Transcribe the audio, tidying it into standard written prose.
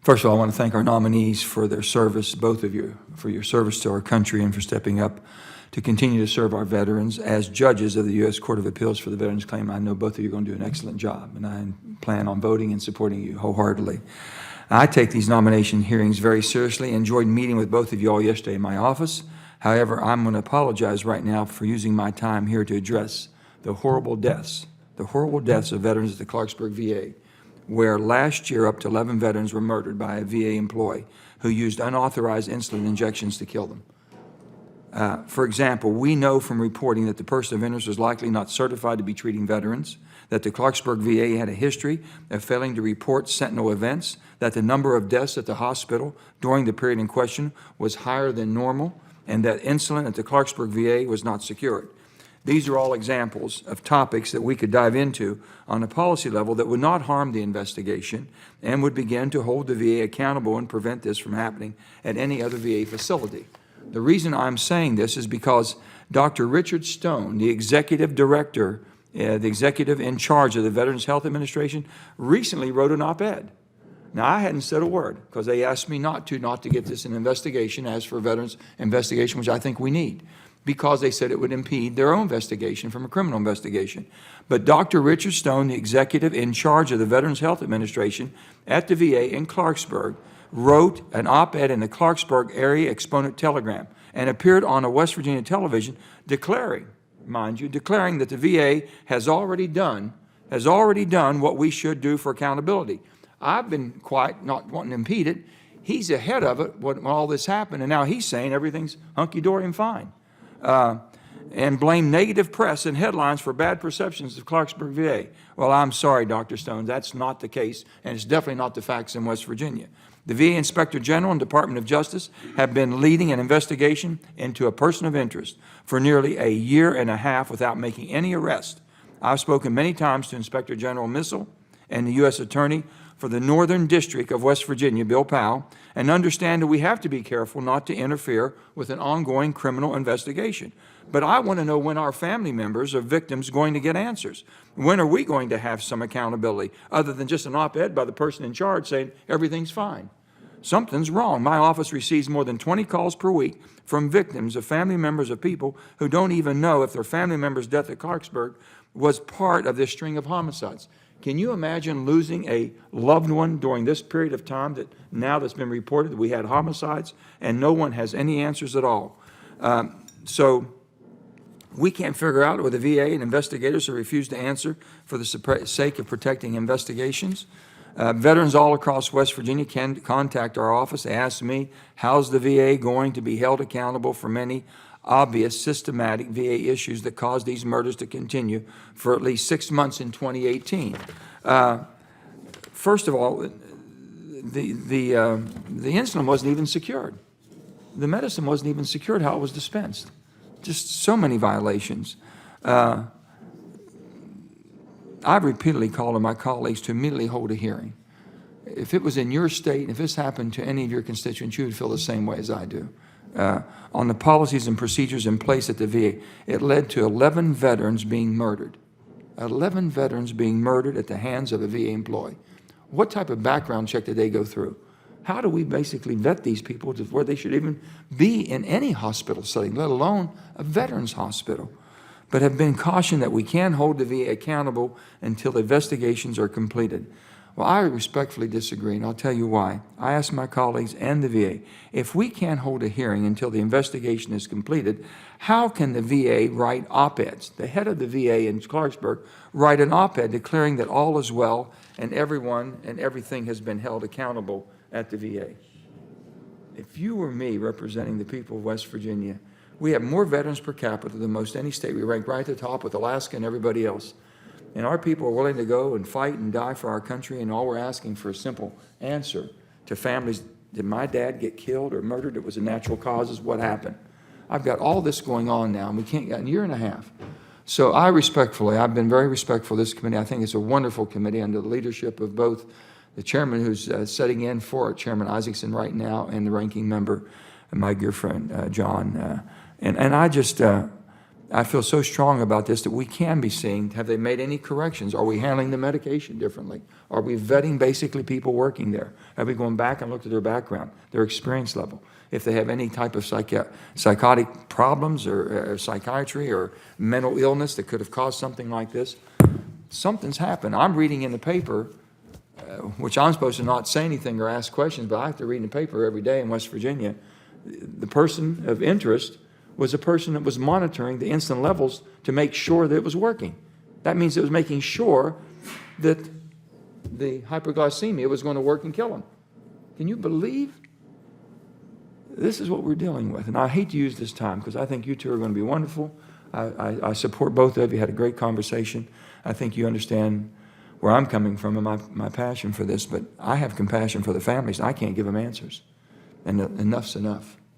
First of all, I want to thank our nominees for their service, both of you, for your service to our country and for stepping up to continue to serve our veterans as judges of the U.S. Court of Appeals for the Veterans Claim. I know both of you are going to do an excellent job, and I plan on voting and supporting you wholeheartedly. I take these nomination hearings very seriously. Enjoyed meeting with both of you all yesterday in my office. However, I'm going to apologize right now for using my time here to address the horrible deaths of veterans at the Clarksburg VA, where last year up to 11 veterans were murdered by a VA employee who used unauthorized insulin injections to kill them. For example, we know from reporting that the person of interest was likely not certified to be treating veterans, that the Clarksburg VA had a history of failing to report sentinel events, that the number of deaths at the hospital during the period in question was higher than normal, and that insulin at the Clarksburg VA was not secured. These are all examples of topics that we could dive into on a policy level that would not harm the investigation and would begin to hold the VA accountable and prevent this from happening at any other VA facility. The reason I'm saying this is because Dr. Richard Stone, the executive director, the executive in charge of the Veterans Health Administration, recently wrote an op-ed. Now, I hadn't said a word because they asked me not to get this an investigation as for veterans investigation, which I think we need, because they said it would impede their own investigation from a criminal investigation. But Dr. Richard Stone, the executive in charge of the Veterans Health Administration at the VA in Clarksburg, wrote an op-ed in the Clarksburg Area Exponent Telegram and appeared on a West Virginia television declaring, mind you, declaring that the VA has already done what we should do for accountability. I've been quiet, not wanting to impede it. He's ahead of it when all this happened, and now he's saying everything's hunky-dory and fine. And blame negative press and headlines for bad perceptions of Clarksburg VA. Well, I'm sorry, Dr. Stone, that's not the case, and it's definitely not the facts in West Virginia. The VA Inspector General and Department of Justice have been leading an investigation into a person of interest for nearly a year and a half without making any arrest. I've spoken many times to Inspector General Missel and the U.S. Attorney for the Northern District of West Virginia, Bill Powell, and understand that we have to be careful not to interfere with an ongoing criminal investigation. But I want to know when our family members of victims are going to get answers. When are we going to have some accountability other than just an op-ed by the person in charge saying everything's fine? Something's wrong. My office receives more than 20 calls per week from victims of family members of people who don't even know if their family member's death at Clarksburg was part of this string of homicides. Can you imagine losing a loved one during this period of time that's been reported that we had homicides and no one has any answers at all? So we can't figure out with the VA and investigators who refuse to answer for the sake of protecting investigations. Veterans all across West Virginia can contact our office. They ask me, how's the VA going to be held accountable for many obvious systematic VA issues that caused these murders to continue for at least 6 months in 2018? First of all, the insulin wasn't even secured. The medicine wasn't even secured how it was dispensed. Just so many violations. I've repeatedly called on my colleagues to immediately hold a hearing. If it was in your state, if this happened to any of your constituents, you would feel the same way as I do. On the policies and procedures in place at the VA, it led to 11 veterans being murdered. 11 veterans being murdered at the hands of a VA employee. What type of background check did they go through? How do we basically vet these people to where they should even be in any hospital setting, let alone a veterans hospital? But have been cautioned that we can't hold the VA accountable until the investigations are completed. Well, I respectfully disagree, and I'll tell you why. I asked my colleagues and the VA, if we can't hold a hearing until the investigation is completed, how can the VA write op-eds? The head of the VA in Clarksburg write an op-ed declaring that all is well and everyone and everything has been held accountable at the VA. If you were me representing the people of West Virginia, we have more veterans per capita than most any state. We rank right at the top with Alaska and everybody else. And our people are willing to go and fight and die for our country, and all we're asking for a simple answer to families. Did my dad get killed or murdered? It was a natural causes. What happened? I've got all this going on now, and we can't get a year and a half. So I've been very respectful of this committee. I think it's a wonderful committee under the leadership of both the chairman who's setting in for Chairman Isaacson right now and the ranking member, my dear friend, John. And I just, I feel so strong about this that we can be seeing, have they made any corrections? Are we handling the medication differently? Are we vetting basically people working there? Have we gone back and looked at their background, their experience level? If they have any type of psychotic problems or psychiatry or mental illness that could have caused something like this, something's happened. I'm reading in the paper, which I'm supposed to not say anything or ask questions, but I have to read in the paper every day in West Virginia. The person of interest was a person that was monitoring the insulin levels to make sure that it was working. That means it was making sure that the hyperglycemia was going to work and kill him. Can you believe? This is what we're dealing with. And I hate to use this time because I think you two are going to be wonderful. I support both of you. Had a great conversation. I think you understand where I'm coming from and my passion for this, but I have compassion for the families. I can't give them answers. And enough's enough.